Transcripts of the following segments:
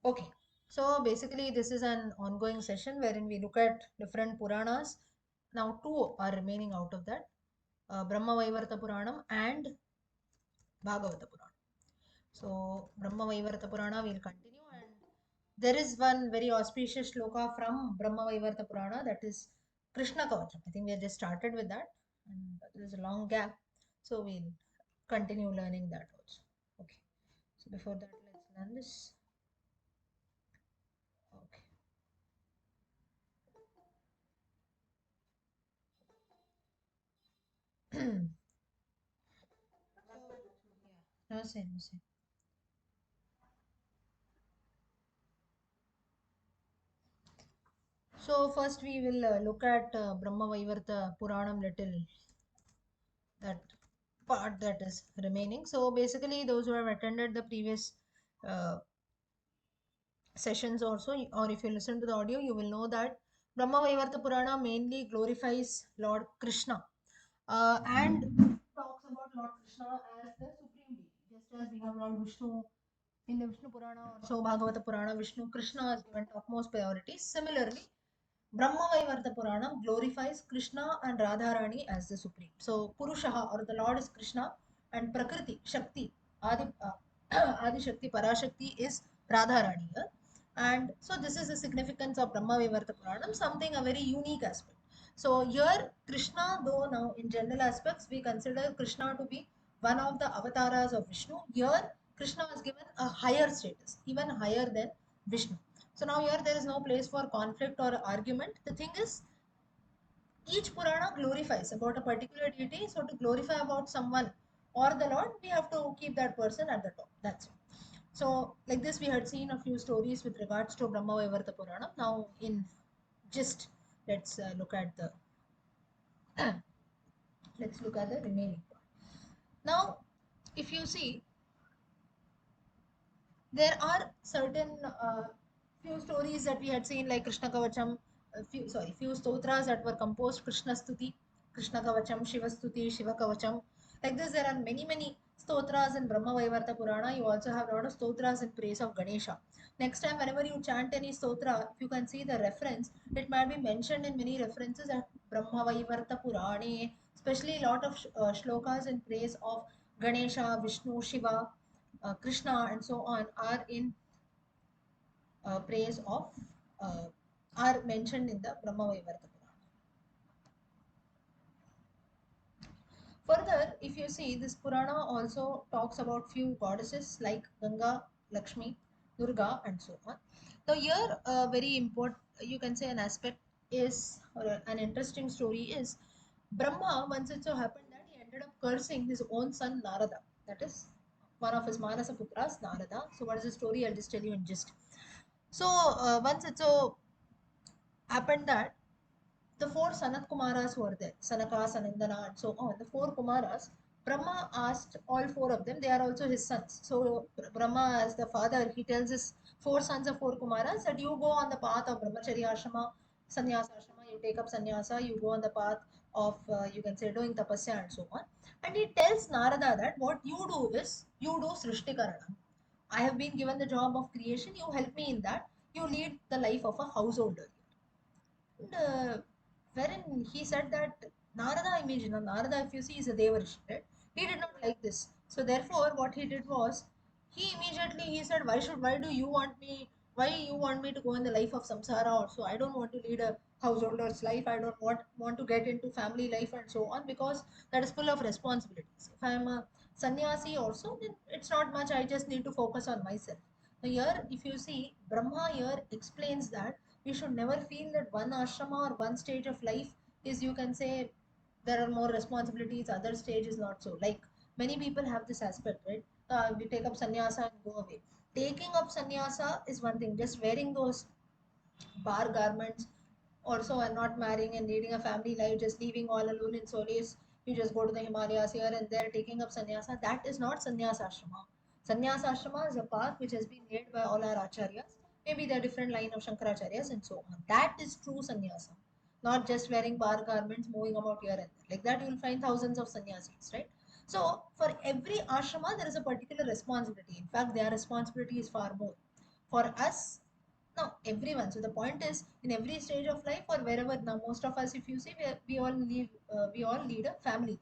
Okay, so basically, this is an ongoing session wherein we look at different Puranas. Now, two are remaining out of that, Brahma Vaivarta Puranam and Bhagavata Puranam. So, Brahma Vaivarta Purana will continue, and there is one very auspicious shloka from Brahma Vaivarta Purana, that is Krishna Kavacham. I think we have just started with that, and there's a long gap, so we'll continue learning that also. Okay, so before that, let's learn this. Okay. No, same, same. So first we will look at Brahma Vaivarta Puranam little, that part that is remaining. So basically those who have attended the previous uh, sessions also, or if you listen to the audio, you will know that Brahma Vaivarta Purana mainly glorifies Lord Krishna and talks about Lord Krishna as the supreme being. Just as we have Lord Vishnu in the Vishnu Purana, or so Bhagavata Purana, Vishnu Krishna is given topmost priority. Similarly, Brahma Vaivarta Purana glorifies Krishna and Radharani as the supreme. So Purushaha, or the Lord, is Krishna, and Prakriti, Shakti, Adi Shakti, Parashakti is Radharani here. And so this is the significance of Brahma Vaivarta Puranam, something a very unique aspect. So here Krishna, though now in general aspects we consider Krishna to be one of the avatars of Vishnu, here Krishna was given a higher status, even higher than Vishnu. So now here there is no place for conflict or argument. The thing is, each Purana glorifies about a particular deity. So to glorify about someone or the Lord, we have to keep that person at the top. That's it. So like this, we had seen a few stories with regards to Brahma Vaivarta Purana. Now in just let's look at the let's look at the remaining part. Now, if you see, there are certain few stories that we had seen, like Krishna Kavacham, few stotras that were composed: Krishna Stuti, Krishna Kavacham, Shiva Stuti, Shiva Kavacham. Like this, there are many stotras in Brahma Vaivarta Purana. You also have a lot of stotras in praise of Ganesha. Next time, whenever you chant any stotra, if you can see the reference, it might be mentioned in many references at Brahma Vaivarta Purane, especially a lot of shlokas in praise of Ganesha, Vishnu, Shiva, Krishna, and so on are in praise of uh, are mentioned in the Brahma Vaivarta Purana. Further, if you see, this Purana also talks about few goddesses like Ganga, Lakshmi, Durga, and so on. Now, here, very important, you can say, an aspect is, or an interesting story is, Brahma, once it so happened that he ended up cursing his own son Narada. That is one of his Manasa Putras, Narada. So, what is the story? I'll just tell you in gist. So, once it so happened that the four Sanat Kumaras were there, Sanaka, Sanandana, and so on. The four Kumaras, Brahma asked all four of them, they are also his sons. So Brahma, as the father, he tells his four sons of four Kumaras that you go on the path of Brahmacharya Ashrama, Sannyasa Ashrama, you take up sannyasa, you go on the path of, you can say, doing tapasya and so on. And he tells Narada that what you do is, you do Srishtikarana. I have been given the job of creation, you help me in that. You lead the life of a householder. And wherein he said that Narada, imagine Narada, if you see, is a Devarishi, right? He did not like this. So therefore, what he did was, he immediately he said, why do you want me? Why you want me to go in the life of samsara also? I don't want to lead a householder's life. I don't want to get into family life and so on, because that is full of responsibilities. If I am a sannyasi also, then it's not much. I just need to focus on myself. Now here, if you see, Brahma here explains that we should never feel that one ashrama or one stage of life is, you can say, there are more responsibilities, other stage is not so. Like many people have this aspect, right? We take up sannyasa and go away. Taking up sannyasa is one thing, just wearing those bar garments also, and not marrying and leading a family life, just leaving all alone in solace. You just go to the Himalayas here and there, taking up sannyasa. That is not sannyasa ashrama. Sannyasa ashrama is a path which has been laid by all our acharyas. Maybe the different line of Shankaracharyas and so on. That is true sannyasa. Not just wearing bar garments, moving about here and there. Like that, you will find thousands of sannyasis, right? So, for every ashrama, there is a particular responsibility. In fact, their responsibility is far more. for us. Now, everyone. So the point is, in every stage of life, or wherever, now most of us, if you see, we all lead a family life.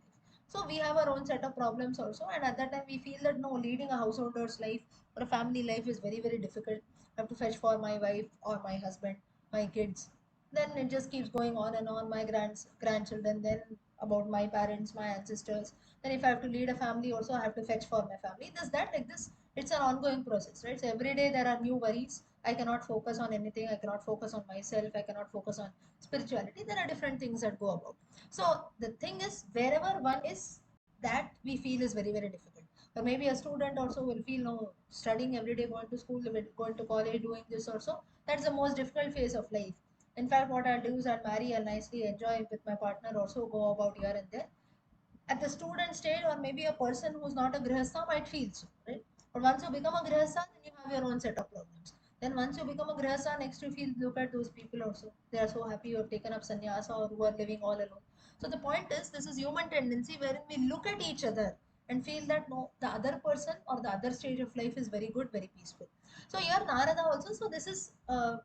So we have our own set of problems also, and at that time we feel that no, leading a householder's life or a family life is very very difficult. I have to fetch for my wife or my husband, my kids. Then it just keeps going on and on. My grandchildren, then about my parents, my ancestors. Then if I have to lead a family, also I have to fetch for my family. This that like this. It's an ongoing process, right? So every day there are new worries. I cannot focus on anything. I cannot focus on myself. I cannot focus on spirituality. There are different things that go about. So the thing is, wherever one is, that we feel is very, very difficult. Or maybe a student also will feel no, studying every day, going to school, going to college, doing this also. That's the most difficult phase of life. In fact, what I'll do is I'll marry, I'll nicely enjoy with my partner, also go about here and there at the student stage, or maybe a person who's not a grihastha might feel so, right? But once you become a grihastha, then you have your own set of problems. Then once you become a grihastha, next you feel, look at those people also. They are so happy you have taken up sannyasa or who are living all alone. So the point is, this is human tendency wherein we look at each other and feel that no, the other person or the other stage of life is very good, very peaceful. So here Narada also, so this is a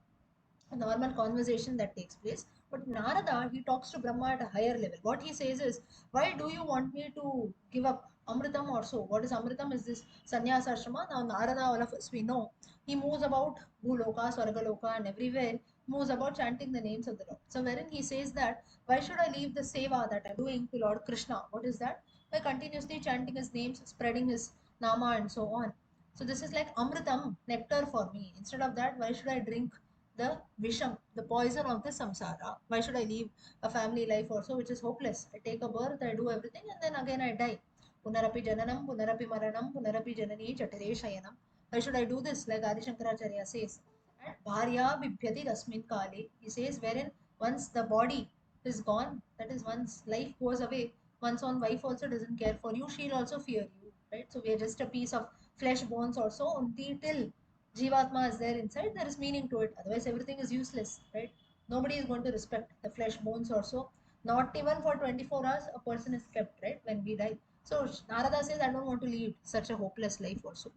normal conversation that takes place. But Narada, he talks to Brahma at a higher level. What he says is, why do you want me to give up Amritam or so? What is Amritam? Is this sannyasa ashrama? Now, Narada, all of us, we know, he moves about Bhuloka, Swargaloka, and everywhere, moves about chanting the names of the Lord. So, wherein he says that, why should I leave the seva that I'm doing to Lord Krishna? What is that? By continuously chanting his names, spreading his nama, and so on. So, this is like Amritam, nectar for me. Instead of that, why should I drink the visham, the poison of the samsara? Why should I leave a family life also, which is hopeless? I take a birth, I do everything, and then again I die. Punarapi jananam, punarapi maranam, punarapi janani chatare shayanam. Why should I do this? Like Adi Shankaracharya says. And bharya bibhyati tasmin kale. He says, wherein once the body is gone, that is once life goes away, one's own wife also doesn't care for you, she'll also fear you. Right? So we are just a piece of flesh bones also, only till Jivatma is there inside, there is meaning to it. Otherwise, everything is useless, right? Nobody is going to respect the flesh bones also. Not even for 24 hours, a person is kept, right? When we die. So Narada says, I don't want to lead such a hopeless life also.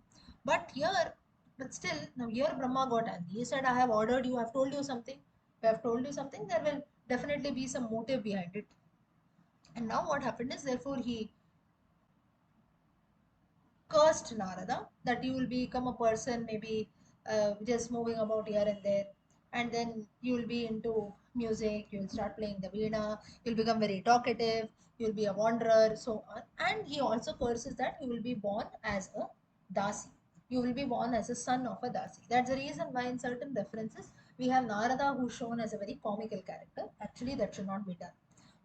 But here, but still, now here Brahma got angry. He said, I have ordered you, I have told you something. If I have told you something, there will definitely be some motive behind it. And now what happened is, therefore, he cursed Narada that you will become a person maybe just moving about here and there, and then you will be into music, you will start playing the veena, you'll become very talkative, you'll be a wanderer, so on. And he also curses that you will be born as a dasi. You will be born as a son of a dasi. That's the reason why in certain references we have Narada who's shown as a very comical character. Actually, that should not be done.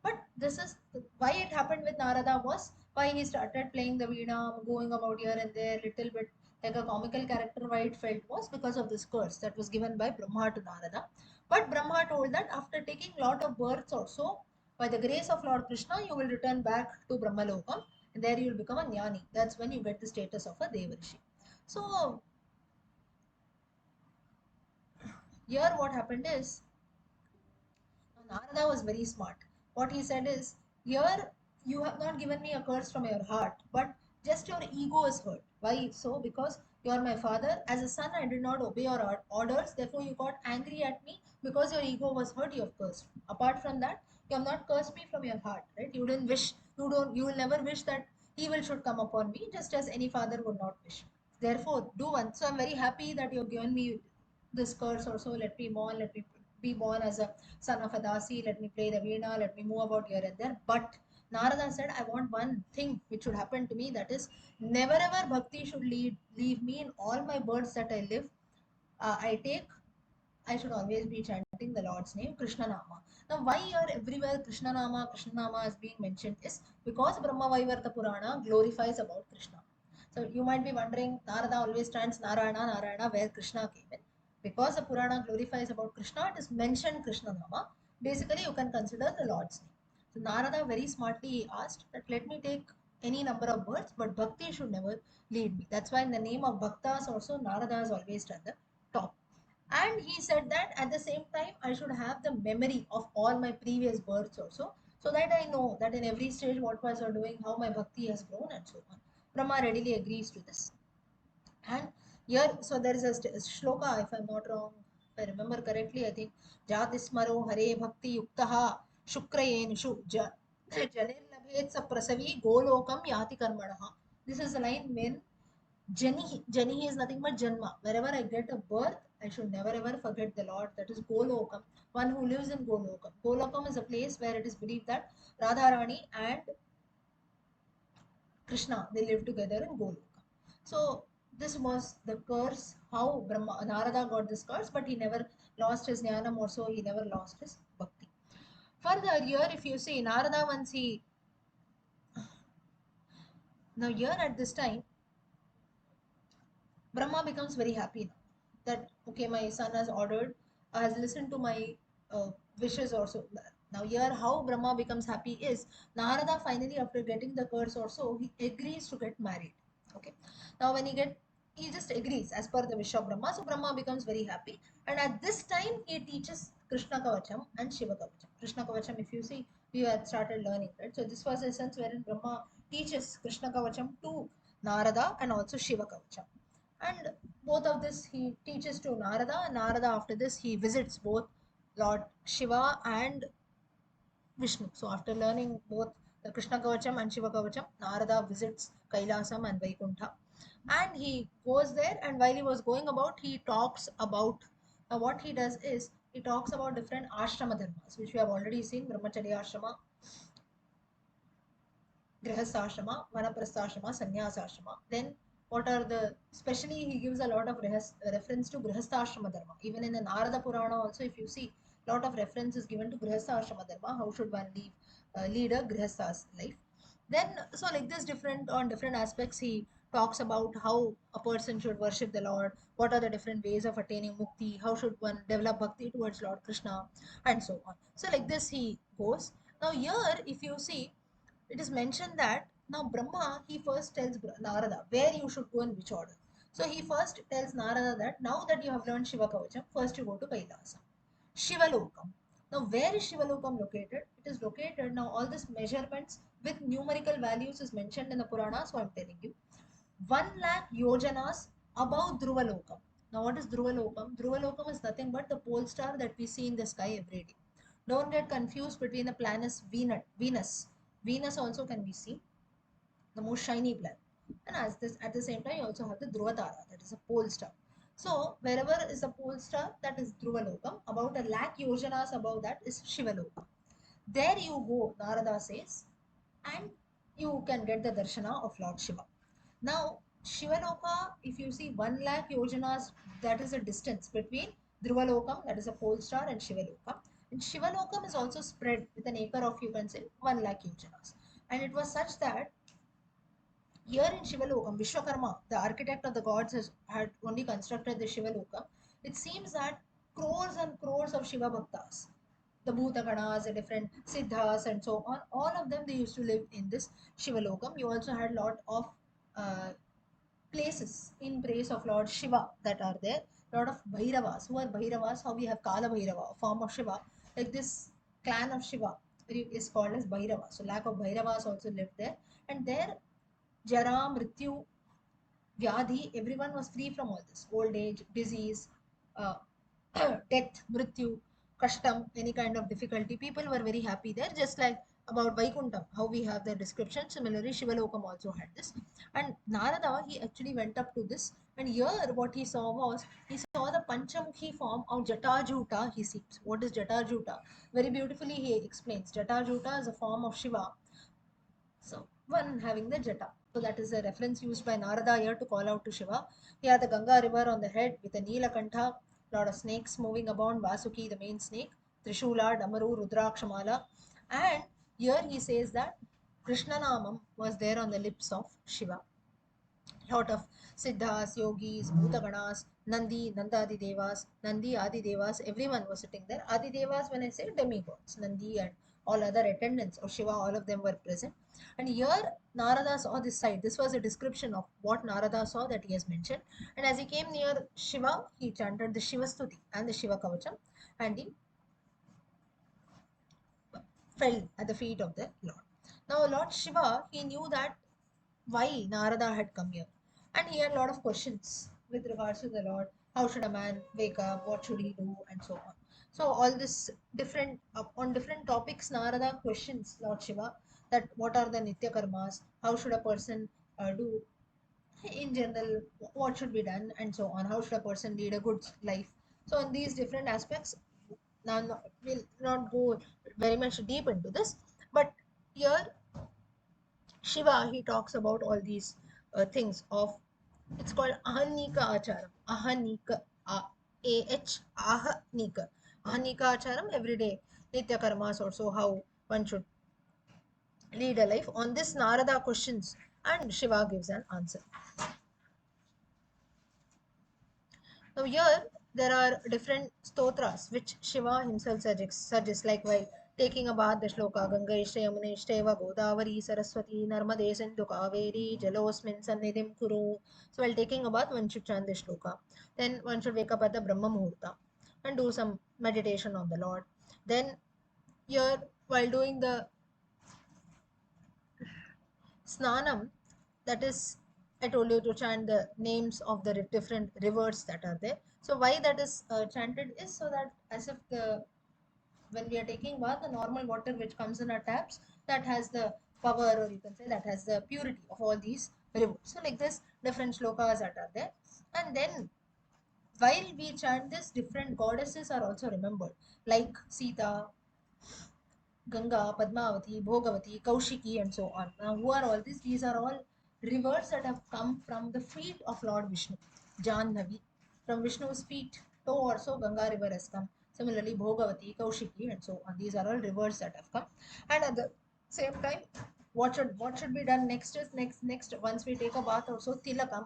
But this is why it happened with Narada was why he started playing the veena, going about here and there, little bit like a comical character. Why it felt was because of this curse that was given by Brahma to Narada. But Brahma told that after taking lot of births also, by the grace of Lord Krishna, you will return back to Brahmalokam, and there you will become a jnani. That's when you get the status of a Devarishi. So here what happened is, now, Narada was very smart. What he said is, here you have not given me a curse from your heart, but just your ego is hurt. Why so? Because you are my father. As a son, I did not obey your orders. Therefore, you got angry at me because your ego was hurt. You have cursed. Apart from that, you have not cursed me from your heart, right? You didn't wish. You don't. You will never wish that evil should come upon me, just as any father would not wish. Therefore, do one. So I'm very happy that you have given me this curse also. Let me born. Let me be born as a son of a dasi, let me play the veena, let me move about here and there. But Narada said, I want one thing which should happen to me, that is, never ever bhakti should leave me in all my births that I live. I take, I should always be chanting the Lord's name, Krishna Nama. Now, why here everywhere Krishna Nama is being mentioned is because Brahma Vaivarta Purana glorifies about Krishna. So you might be wondering, Narada always chants Narayana, Narayana, where Krishna came in. Because the Purana glorifies about Krishna, it is mentioned Krishna Nama. Basically, you can consider the Lord's name. So Narada very smartly asked that let me take any number of births, but Bhakti should never lead me. That's why in the name of Bhaktas also Narada is always at the top. And he said that at the same time I should have the memory of all my previous births also, so that I know that in every stage what was I doing, how my bhakti has grown, and so on. Brahma readily agrees to this. And Here, so there is a shloka, if I'm not wrong, if I remember correctly, I think Jatismaro Hare Bhakti Yuktaha Shukrayenshu Janir Labhet Sa Prasavi Golokam Yati Karmanaha. This is a line when Jani is nothing but Janma. Wherever I get a birth, I should never ever forget the Lord. That is Golokam, one who lives in Golokam. Golokam is a place where it is believed that Radharani and Krishna, they live together in Goloka. So this was the curse, how Brahma Narada got this curse, but he never lost his jnanam, or so he never lost his bhakti. Further, here if you see Narada, once he, now here at this time, Brahma becomes very happy now that okay, my son has ordered, has listened to my wishes also. Now here, how Brahma becomes happy is Narada finally, after getting the curse also, he agrees to get married. Okay. Now when he just agrees as per the wish of Brahma. So Brahma becomes very happy, and at this time he teaches Krishna Kavacham and Shiva Kavacham. Krishna Kavacham, if you see, we had started learning, right? So this was a sense wherein Brahma teaches Krishna Kavacham to Narada and also Shiva Kavacham. And both of this he teaches to Narada. And Narada, after this, he visits both Lord Shiva and Vishnu. So after learning both the Krishna Kavacham and Shiva Kavacham, Narada visits Kailasam and Vaikuntha. And he goes there, and while he was going about, he talks about, what he does is he talks about different ashrama dharmas, which we have already seen: Brahmacharya ashrama, Grihasthashrama, Vanaprasthashrama, Sannyasashrama. Then what are the, especially he gives a lot of reference to Grihasthashrama Dharma. Even in the Narada Purana also, if you see, lot of reference is given to Grihasthashrama Dharma, how should one lead a Grihastha's life. Then, so like this, different on different aspects, he talks about how a person should worship the Lord, what are the different ways of attaining mukti, how should one develop bhakti towards Lord Krishna, and so on. So like this he goes. Now here, if you see, it is mentioned that now Brahma, he first tells Narada where you should go in which order. So he first tells Narada that now that you have learned Shiva Kavacham, first you go to Kailasa. Shiva Lokam. Now where is Shiva Lokam located? It is located, now all these measurements with numerical values is mentioned in the Purana, so I am telling you. 1 lakh yojanas above Dhruva Lokam. Now what is Dhruva Lokam? Dhruva Lokam is nothing but the pole star that we see in the sky every day. Don't get confused between the planets Venus. Venus also can be seen, the most shiny planet. And as this, at the same time, you also have the Dhruva Tara, that is a pole star. So wherever is a pole star, that is Dhruva Lokam. About a lakh yojanas above that is Shiva Lokam. There you go, Narada says, and you can get the darshana of Lord Shiva. Now, Shivaloka, if you see 1 lakh yojanas, that is a distance between Dhruvalokam, that is a pole star, and Shivaloka. And Shivalokam is also spread with an acre of, you can say, 1 lakh yojanas. And it was such that here in Shivalokam, Vishwakarma, the architect of the gods, had only constructed the Shivalokam. It seems that crores and crores of Shiva Bhaktas, the Bhutaganas, the different Siddhas, and so on, all of them, they used to live in this Shivalokam. You also had a lot of uh, places in praise of Lord Shiva that are there. A lot of Bhairavas. Who are Bhairavas? How we have Kala Bhairava, a form of Shiva. Like this clan of Shiva is called as Bhairava. So lack of Bhairavas also lived there. And there, Jara, Mrityu, Vyadhi, everyone was free from all this. Old age, disease, uh, death, Mrityu, Kashtam, any kind of difficulty. People were very happy there, just like about Vaikuntham, how we have the description. Similarly, Shivalokam also had this. And Narada, he actually went up to this. And here, what he saw was, he saw the Panchamukhi form of Jatajuta, he sees. What is Jatajuta? Very beautifully, he explains. Jatajuta is a form of Shiva, so one having the jata. So that is a reference used by Narada here to call out to Shiva. He had the Ganga river on the head with a Neelakantha, lot of snakes moving about, Vasuki, the main snake, Trishula, Damaru, Rudrakshamala. And here he says that Krishna Namam was there on the lips of Shiva. Lot of Siddhas, Yogis, Bhutaganas, Nandi, Nandadi Devas, Nandi, Adi Devas, everyone was sitting there. Adi Devas, when I say demigods, Nandi and all other attendants of Shiva, all of them were present. And here Narada saw this sight. This was a description of what Narada saw that he has mentioned. And as he came near Shiva, he chanted the Shiva Stuti and the Shiva Kavacham, and he fell at the feet of the Lord. Now, Lord Shiva, he knew that why Narada had come here. And he had a lot of questions with regards to the Lord. How should a man wake up? What should he do? And so on. So all this different on different topics, Narada questions Lord Shiva that what are the Nitya Karmas? How should a person do in general? What should be done? And so on. How should a person lead a good life? So in these different aspects, now we'll not go very much deep into this, but here Shiva, he talks about all these things of, it's called Ahanika Acharam. Ahanika, A-H, Ahanika. Ahanika Acharam, every day. Nitya Karmas also, how one should lead a life. On this, Narada questions and Shiva gives an answer. Now here there are different stotras which Shiva himself suggests like while taking a bath, the shloka Ganga Ishte Yamune Ishteva Godavari Saraswati Narmade Sindhu Kaveri Jalosmin Sannidhim Kuru. So while taking a bath, one should chant this shloka. Then one should wake up at the Brahma Muhurta and do some meditation on the Lord. Then here while doing the Snanam, that is, I told you to chant the names of the different rivers that are there. So why that is chanted is so that as if the when we are taking bath, the normal water which comes in our taps, that has the power, or you can say that has the purity of all these rivers. So like this, different shlokas that are there, and then while we chant this, different goddesses are also remembered, like Sita, Ganga, Padmavati, Bhogavati, Kaushiki, and so on. Now, who are all these? These are all rivers that have come from the feet of Lord Vishnu, Jannavi. From Vishnu's feet, to also Ganga river has come. Similarly, Bhogavati, Kaushiki, and so on. These are all rivers that have come. And at the same time, what should be done next is next once we take a bath also Tilakam.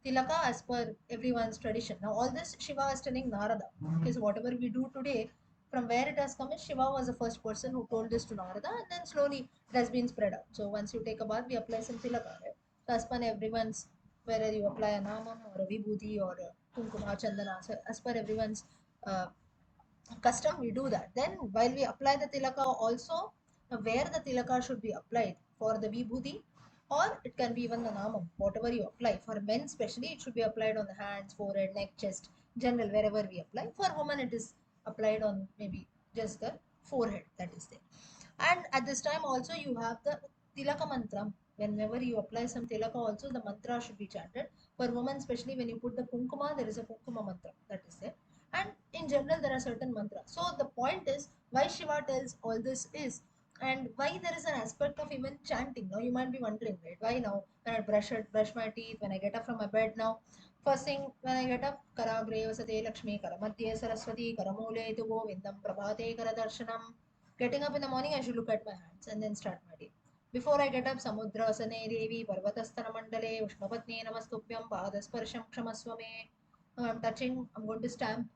Tilaka as per everyone's tradition. Now all this Shiva is telling Narada. Okay, so whatever we do today, from where it has come is Shiva was the first person who told this to Narada, and then slowly it has been spread out. So once you take a bath, we apply some tilaka. Right? So as per everyone's, whether you apply a namam or a vibhuti or a kunkuma chandana, so as per everyone's uh, custom, we do that. Then while we apply the tilaka also, where the tilaka should be applied for the vibhuti, or it can be even the namam, whatever you apply. For men especially, it should be applied on the hands, forehead, neck, chest, general, wherever we apply. For women, it is applied on maybe just the forehead, that is there. And at this time also you have the tilaka mantra. Whenever you apply some tilaka also, the mantra should be chanted. For women especially, when you put the kunkuma, there is a kunkuma mantra that is there. And in general there are certain mantras. So the point is why Shiva tells all this is, and why there is an aspect of even chanting. Now you might be wondering, right? Why now when I brush my teeth, when I get up from my bed now, first thing when I get up, Karagre Vasate Lakshmi, Karamadhye Saraswati, Karamule Tu Govindam, Prabhate Karadarshanam. Getting up in the morning, I should look at my hands and then start my day. Before I get up, Samudra Sane Devi, Parvatastana Mandale, Ushnapatni Namastupyam, Padasparsham Kshamaswame. Now I'm touching, I'm going to stamp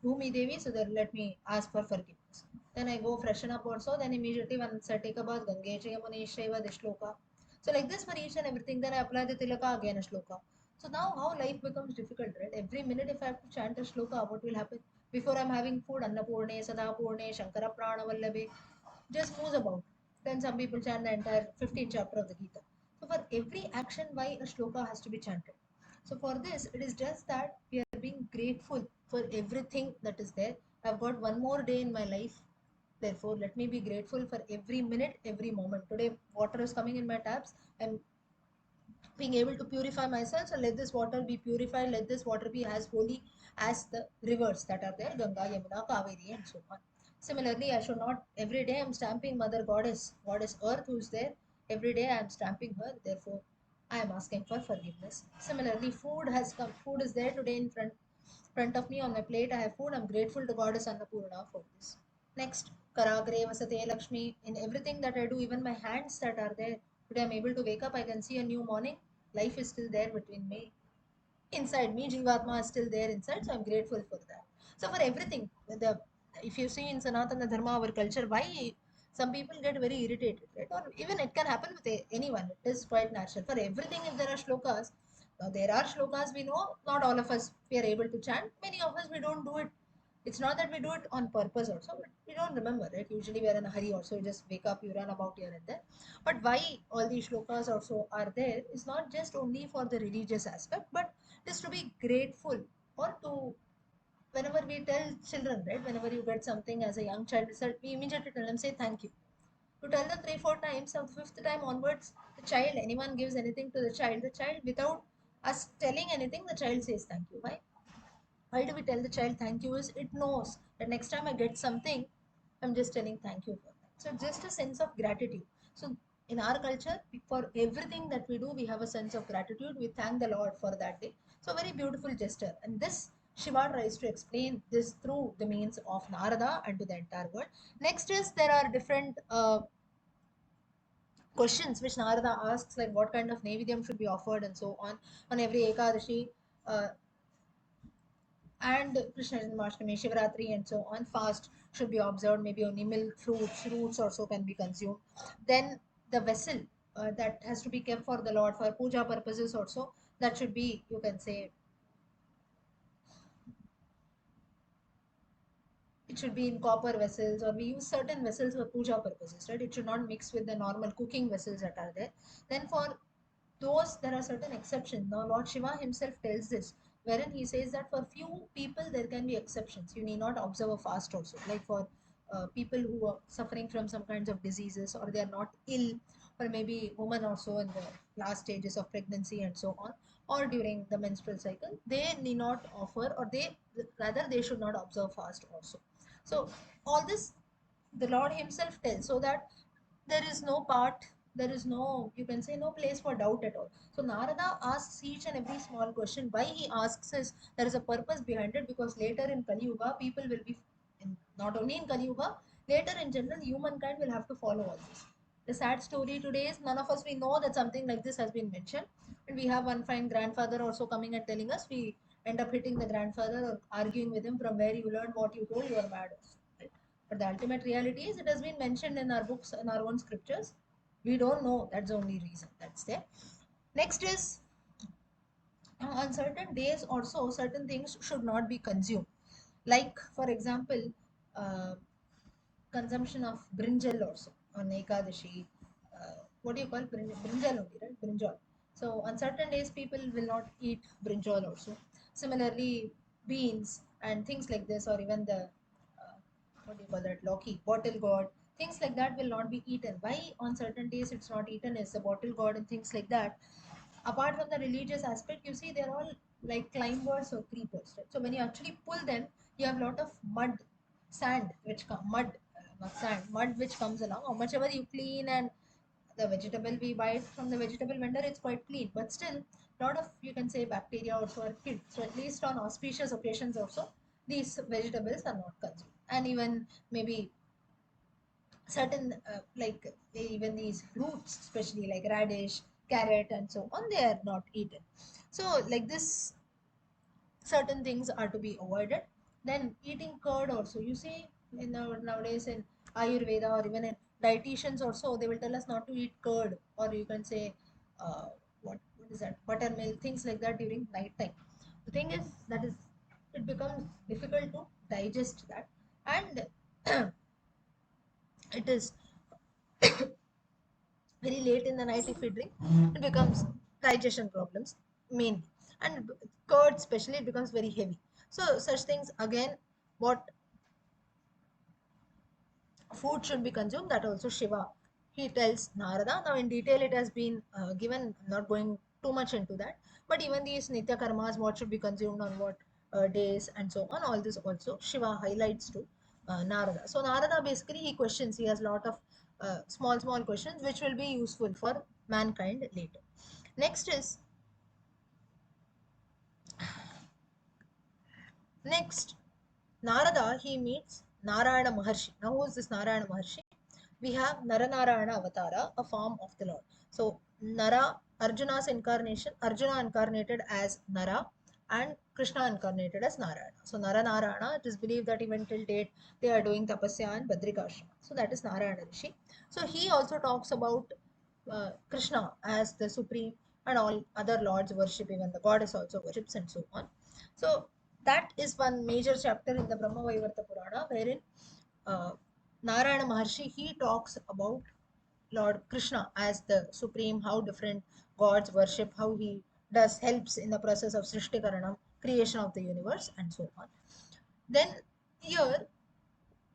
Bhumi Devi, so that let me ask for forgiveness. Then I go freshen up also, then immediately once I take a bath, Gange Yamune Shaiva, the shloka. So like this for each and everything, then I apply the tilaka again a shloka. So now how life becomes difficult, right? Every minute if I have to chant a shloka, what will happen? Before I'm having food, Annapurne, Sadapurne, Shankara Prana Vallabe, just moves about. Then some people chant the entire 15th chapter of the Gita. So for every action, why a shloka has to be chanted? So for this, it is just that we are being grateful for everything that is there. I've got one more day in my life. Therefore, let me be grateful for every minute, every moment. Today, water is coming in my taps. I'm being able to purify myself. So let this water be purified. Let this water be as holy as the rivers that are there, Ganga, Yamuna, Kaveri, and so on. Similarly, I should not every day I'm stamping Mother Goddess Earth who's there. Every day I'm stamping her. Therefore, I am asking for forgiveness. Similarly, food has come. Food is there today in front of me on my plate. I have food. I'm grateful to Goddess Annapurna for this. Next, Karagre Vasate Lakshmi. In everything that I do, even my hands that are there. Today I'm able to wake up. I can see a new morning. Life is still there between me. Inside me, Jivatma is still there inside. So I'm grateful for that. So for everything, the if you see in Sanatana Dharma, our culture, why some people get very irritated, right? Or even it can happen with anyone. It is quite natural. For everything, if there are shlokas, now there are shlokas we know, not all of us we are able to chant. Many of us we don't do it. It's not that we do it on purpose also, but we don't remember, right? Usually we are in a hurry also, you just wake up, you run about here and there. But why all these shlokas also are there is not just only for the religious aspect, but It is to be grateful, or to, whenever we tell children, right, whenever you get something as a young child, we immediately tell them, say thank you. You tell them three, four times, of the fifth time onwards, the child, anyone gives anything to the child, without us telling anything, the child says thank you. Why do we tell the child thank you? Is it knows that next time I get something, I'm just telling thank you for that. So just a sense of gratitude. So in our culture, for everything that we do, we have a sense of gratitude. We thank the Lord for that day. So very beautiful gesture. And this Shiva tries to explain this through the means of Narada and to the entire world. Next is there are different questions which Narada asks, like what kind of Nevidyam should be offered and so on every Ekadashi. Uh, and Krishna Janmashtami, Shivaratri, and so on. Fast should be observed. Maybe only milk, fruits, roots also can be consumed. Then the vessel that has to be kept for the Lord for puja purposes also, that should be, you can say, it should be in copper vessels, or we use certain vessels for puja purposes, right? It should not mix with the normal cooking vessels that are there. Then for those, there are certain exceptions. Now Lord Shiva himself tells this, wherein he says that for few people there can be exceptions. You need not observe a fast also, like for people who are suffering from some kinds of diseases, or they are not ill, or maybe women also in the last stages of pregnancy and so on, or during the menstrual cycle, they need not offer, or they rather they should not observe fast also. So all this the Lord himself tells, so that there is no part, there is no, you can say, no place for doubt at all. So Narada asks each and every small question. Why he asks is, there is a purpose behind it, because later in Kali Yuga people will be not only in Kali Yuga, later in general humankind will have to follow all this. The sad story today is none of us we know that something like this has been mentioned, and we have one fine grandfather also coming and telling us, we end up hitting the grandfather or arguing with him, from where you learned what you told, you are mad, right? But the ultimate reality is, it has been mentioned in our books, in our own scriptures. We don't know. That's the only reason that's there. Next is, on certain days also, certain things should not be consumed. Like, for example, uh, consumption of brinjal also on Ekadashi. What do you call brinjal only, right? Brinjal. So on certain days, people will not eat brinjal also. Similarly, beans and things like this, or even the what do you call that, Loki, bottle god, things like that will not be eaten. Why on certain days it's not eaten is the bottle god and things like that. Apart from the religious aspect, you see they're all like climbers or creepers, right? So when you actually pull them, you have a lot of mud, sand, which come mud, not sand, mud which comes along. How much ever you clean, and the vegetable we buy it from the vegetable vendor, it's quite clean, but still lot of, you can say, bacteria also are killed. So at least on auspicious occasions also, these vegetables are not consumed. And even maybe certain like even these roots, especially like radish, carrot, and so on, they are not eaten. So like this, certain things are to be avoided. Then eating curd also, you see, nowadays in Ayurveda, or even in dietitians also, they will tell us not to eat curd, or you can say what is that, buttermilk, things like that during night time. The thing is, that is, it becomes difficult to digest that, and it is very late in the night if we drink, it becomes digestion problems mainly. And curd especially, it becomes very heavy. So such things again, what food should be consumed, that also Shiva, he tells Narada. Now in detail it has been given, I'm not going too much into that, but even these nitya karmas, what should be consumed on what days and so on, all this also Shiva highlights to Narada. So Narada basically, he questions, he has a lot of small questions which will be useful for mankind later. Next is, next Narada, he meets Narayana Maharshi. Now, who is this Narayana Maharshi? We have Naranarayana Avatara, a form of the Lord. So, Nara, Arjuna's incarnation, Arjuna incarnated as Nara, and Krishna incarnated as Narayana. So, Naranarayana, it is believed that even till date they are doing tapasya and Badrikashram. So, that is Narayana Rishi. So, he also talks about Krishna as the supreme, and all other lords worship, even the goddess also worships, and so on. So, that is one major chapter in the Brahma Vaivarta Purana, wherein uh, Narayana Maharshi, he talks about Lord Krishna as the supreme, how different gods worship, how he does helps in the process of Srishtikaranam, creation of the universe, and so on. Then here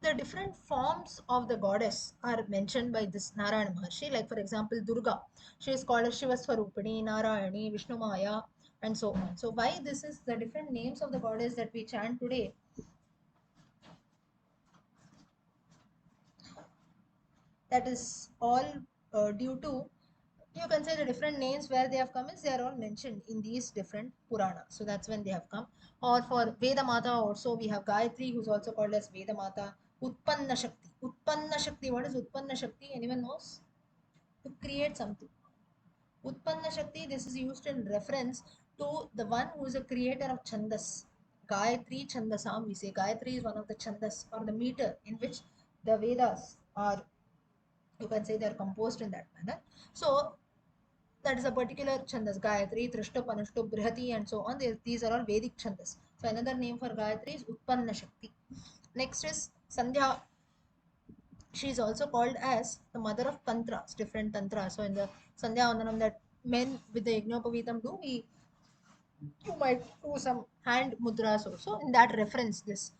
the different forms of the goddess are mentioned by this Narayana Maharshi. Like for example, Durga, she is called as Shiva Swarupini, Narayani, Vishnu Maya, and so on. So why this is the different names of the goddess that we chant today? That is all due to, you can say, the different names where they have come is they are all mentioned in these different Puranas. So that's when they have come. Or for Veda Mata also we have Gayatri, who's also called as Veda Mata. Utpanna Shakti. Utpanna Shakti. What is Utpanna Shakti? Anyone knows? To create something. Utpanna Shakti, this is used in reference to the one who is a creator of Chandas. Gayatri Chandasam, we say Gayatri is one of the Chandas or the meter in which the Vedas are, you can say, they are composed in that manner. So that is a particular chandas, Gayatri, Trishta, Panushta, Brihati, and so on. These are all Vedic chandas. So another name for Gayatri is Utpanna Shakti. Next is Sandhya. She is also called as the mother of tantras, different tantras. So in the Sandhya Vandanam that men with the Yajnapavitam do, you might do some hand mudras also. In that reference, this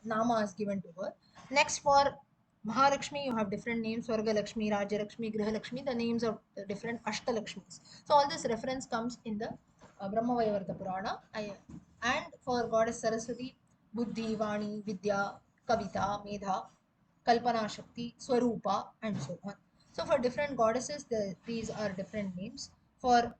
Nama is given to her. Next, for Mahalakshmi, you have different names: Swarga Lakshmi, Raja Lakshmi, Griha Lakshmi, the names of the different Ashtalakshmis. So, all this reference comes in the Brahma Vaivarta Purana. And for Goddess Saraswati, Buddhi, Vani, Vidya, Kavita, Medha, Kalpana Shakti, Swarupa, and so on. So, for different goddesses, these are different names. For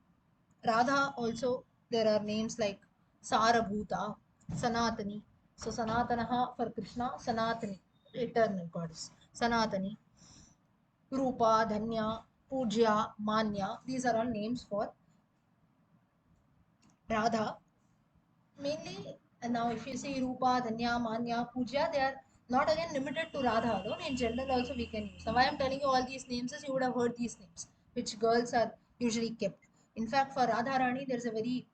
Radha also, there are names like Sarabhuta, Sanatani. So Sanatanaha for Krishna, Sanatani, eternal goddess. Sanatani, Rupa, Dhanya, Pujya, Manya. These are all names for Radha. Mainly, and now if you see Rupa, Dhanya, Manya, Pujya, they are not again limited to Radha alone. In general, also we can use. Now, why I'm telling you all these names is you would have heard these names, which girls are usually kept. In fact, for Radha Rani, there's a very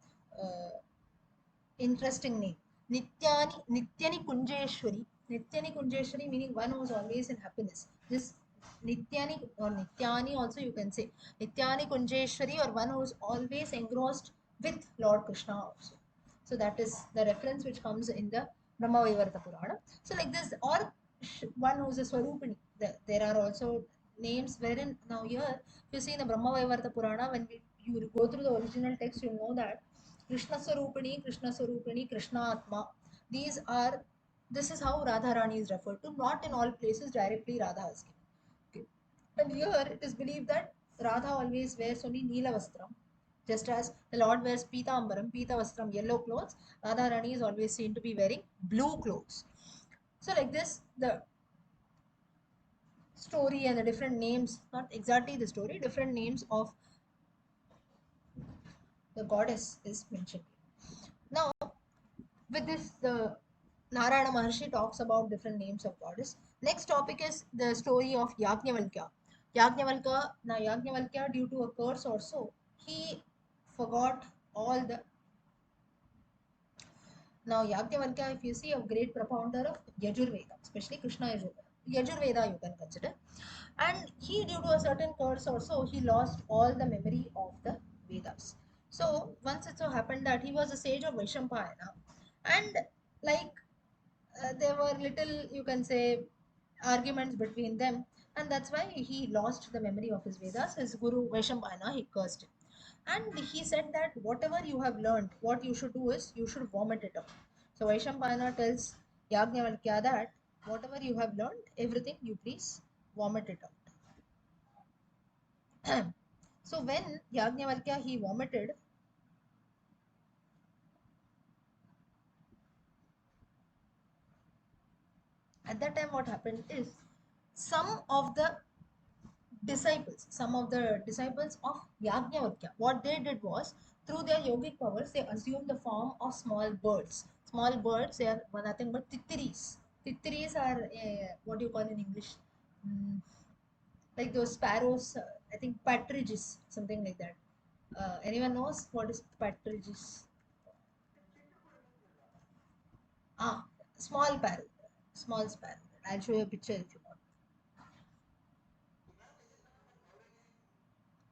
interesting name. Nityani Kunjeshwari. Nityani Kunjeshwari meaning one who is always in happiness. This Nityani or Nityani also you can say. Nityani Kunjeshwari, or one who is always engrossed with Lord Krishna also. So that is the reference which comes in the Brahma Vaivarta Purana. So like this, or one who is a Swarupini. There are also names wherein now here, if you see in the Brahma Vaivarta Purana, when you go through the original text, you'll know that Krishna Swarupini, Krishna Atma. These are, this is how Radha Rani is referred to. Not in all places directly Radha is given. Okay. And here it is believed that Radha always wears only Neela Vastram. Just as the Lord wears Pita Ambaram, Pita Vastram, yellow clothes, Radha Rani is always seen to be wearing blue clothes. So like this, the story and the different names, not exactly the story, different names of the goddess is mentioned. Now, with this, the Narayana Maharshi talks about different names of goddess. Next topic is the story of Yajnavalkya. Yajnavalkya, due to a curse or so, he forgot all the. Now, Yajnavalkya, if you see, a great propounder of Yajurveda, especially Krishna Yajurveda, you can consider. And he, due to a certain curse or so, he lost all the memory of the Vedas. So, once it so happened that he was a sage of Vaishampayana, and like there were little, you can say, arguments between them, and that's why he lost the memory of his Vedas. His guru Vaishampayana, he cursed him, and he said that whatever you have learned, what you should do is you should vomit it out. So Vaishampayana tells Yajnavalkya that whatever you have learned, everything you please vomit it out. So when Yajnavalkya he vomited, at that time what happened is some of the some of the disciples of Yajnavalkya, what they did was, through their yogic powers, they assumed the form of small birds. Small birds, they are nothing but tittiris. Tittiris are what you call in English, mm, like those sparrows. I think partridges, something like that. Anyone knows what is partridges? Ah, small parrot, small sparrow. I'll show you a picture if you want.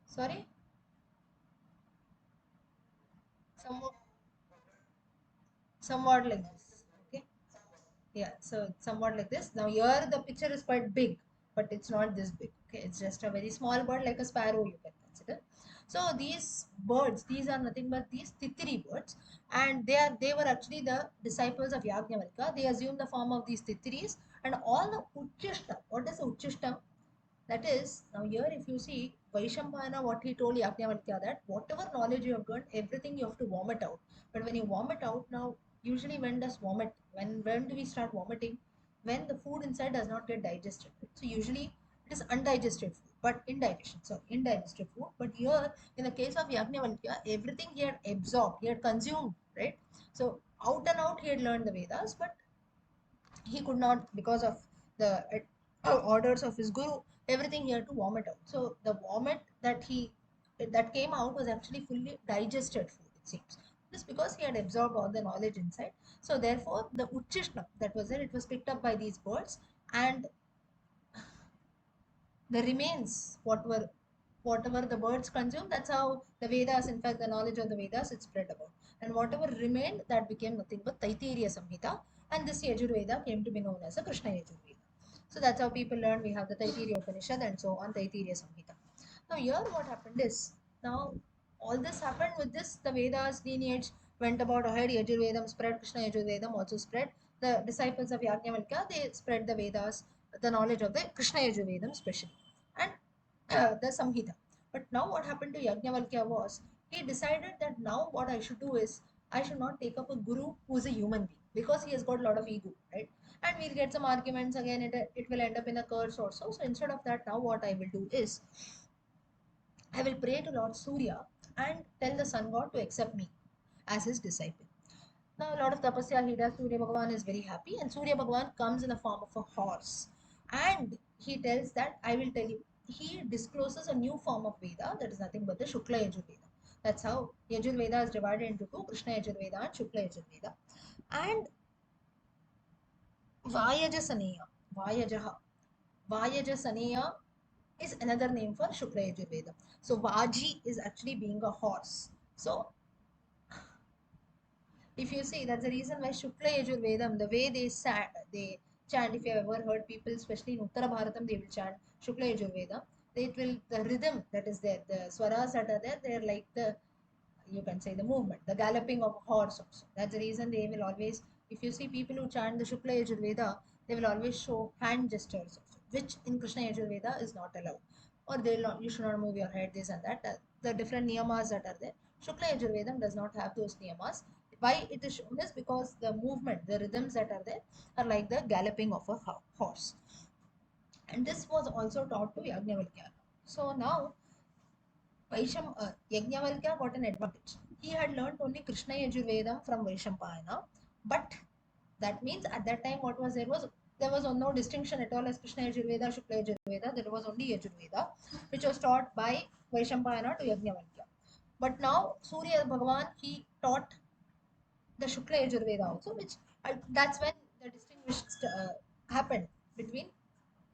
Sorry. Somewhat, somewhat like this. Okay. Yeah, so somewhat like this. Now here the picture is quite big, but it's not this big. Okay, it's just a very small bird like a sparrow you can consider. So these birds, these are nothing but these titiri birds, and they were actually the disciples of Yajnavalkya. They assumed the form of these titiris, and all the uchishtam. What is the uchishtam? That is, now here if you see Vaishampana, what he told Yajnavalkya, that whatever knowledge you have gained, everything you have to vomit out. But when you vomit out, now usually when does vomit? When do we start vomiting? When the food inside does not get digested. Right? So usually it is undigested food, but indigestion, sorry, indigested food. But here in the case of Yajnavalkya, everything he had absorbed, he had consumed, right? So out and out he had learned the Vedas, but he could not, because of the orders of his guru, everything he had to vomit out. So the vomit that came out was actually fully digested food, it seems. This because he had absorbed all the knowledge inside. So therefore the uchishna that was there, it was picked up by these birds, and the remains, whatever the birds consume, that's how the Vedas, in fact the knowledge of the Vedas, it spread about. And whatever remained, that became nothing but Taitiriya Samhita, and this Yajurveda came to be known as a Krishna Yajurveda. So that's how people learn. We have the Taitiriya Upanishad and so on, Taitiriya Samhita. Now here what happened is, now all this happened with this, the Vedas lineage went about ahead, Yajurvedam spread, Krishna Yajurvedam also spread. The disciples of Yajnavalkya, they spread the Vedas, the knowledge of the Krishna Yajurvedam especially, and the Samhita. But now what happened to Yajnavalkya was, he decided that now what I should do is, I should not take up a guru who is a human being, because he has got a lot of ego, right? And we'll get some arguments again, it will end up in a curse also. So instead of that, now what I will do is, I will pray to Lord Surya and tell the sun god to accept me as his disciple. Now, a lot of tapasya he does. Surya Bhagavan is very happy, and Surya Bhagavan comes in the form of a horse. And he tells that, I will tell you, he discloses a new form of Veda, that is nothing but the Shukla Yajurveda. That's how Yajurveda is divided into two, Krishna Yajurveda and Shukla Yajurveda. And Vayajasaneya, Vayajaha, Vayajasaneya is another name for Shukla Yajurveda. So Vaji is actually being a horse. So if you see, that's the reason why Shukla Yajurvedam, the way they chant, if you have ever heard people, especially in Uttara Bharatam, they will chant Shukla Yajurvedam. The rhythm that is there, the swaras that are there, they're like you can say the movement, the galloping of a horse also. That's the reason they will always, if you see people who chant the Shukla Yajurveda, they will always show hand gestures also, which in Krishna Yajurveda is not allowed. Or they'll not, you should not move your head, this and that. The different niyamas that are there. Shukla Yajurvedam does not have those niyamas. Why it is shown is because the movement, the rhythms that are there are like the galloping of a horse. And this was also taught to Yajnavalkya. So now Yajnavalkya got an advantage. He had learned only Krishna Yajurvedam from Vaishampayana, but that means at that time what was there was no distinction at all as Krishna Yajurveda, Shukla Yajurveda. There was only Yajurveda, which was taught by Vaishampayana to Yajnavalkya. But now Surya Bhagavan, he taught the Shukla Yajurveda also, which that's when the distinguished happened between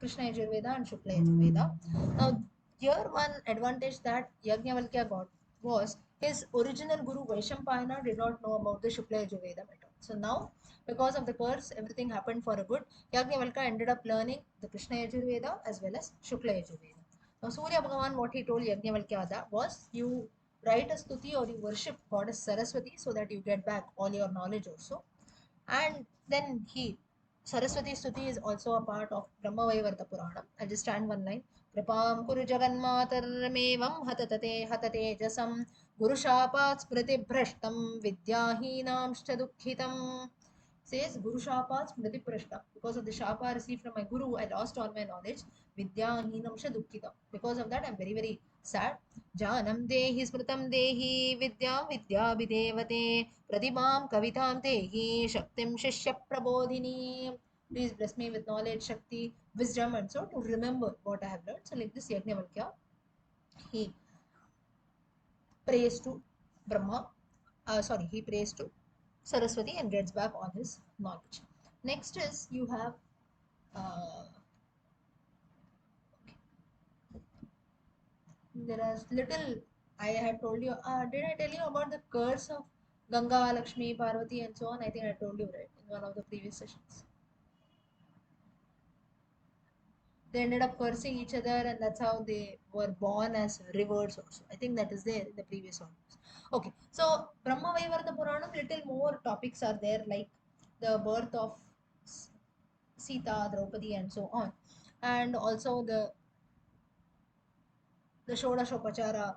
Krishna Yajurveda and Shukla Yajurveda. Now, here one advantage that Yajnavalkya got was his original guru Vaishampayana did not know about the Shukla Yajurveda at all. So now, because of the curse, everything happened for a good. Yajnavalkya ended up learning the Krishna Yajurveda as well as Shukla Yajurveda. Now, Surya Bhagavan, what he told Yajnavalkya that was, you write a stuti or you worship goddess Saraswati so that you get back all your knowledge also. And then Saraswati Stuti is also a part of Brahmavaivarta Purana. I'll just stand one line. Kripam Kuru Jaganmatarmevam Hatate Hatate Jasam Guru Shapat Smriti Brashtam Vidyahinam Dukhitam. Says Guru Shapat Smriti Brashtam. Because of the Shapa I received from my Guru, I lost all my knowledge. Vidyahinam Dukhitam. Because of that, I'm very, very sad. Janam dehi smritam dehi vidyam vidyavidevate pratibham kavitam dehi shaktim shishya prabodhini. Please bless me with knowledge, shakti, wisdom, and so to remember what I have learned. So like this Yajnavalkya, he prays to Brahma, he prays to Saraswati and gets back on his knowledge. Next is you have uh, there is little, I had told you, did I tell you about the curse of Ganga, Lakshmi, Parvati, and so on. I think I told you right in one of the previous sessions. They ended up cursing each other, and that's how they were born as rivers also. I think that is there in the previous one. Okay, so Brahma Vaivarta Puranam, little more topics are there, like the birth of Sita, Draupadi, and so on, and also the Shodashopachara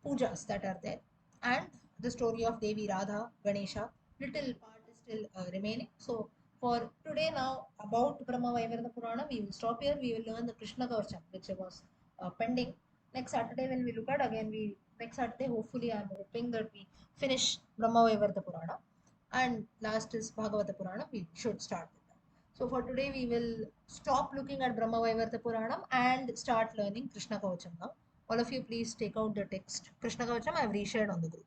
pujas that are there, and the story of Devi Radha, Ganesha. Little part is still remaining. So for today now, about Brahma Vaivarta Purana, we will stop here. We will learn the Krishna Kavacham, which was pending. Next Saturday, when we look at again, we next Saturday, hopefully, I am hoping that we finish Brahma Vaivarta Purana, and last is Bhagavata Purana. We should start with that. So for today, we will stop looking at Brahma Vaivarta Puranam and start learning Krishna Kavacham now. All of you, please take out the text. Krishna Kavacham I have reshared on the group.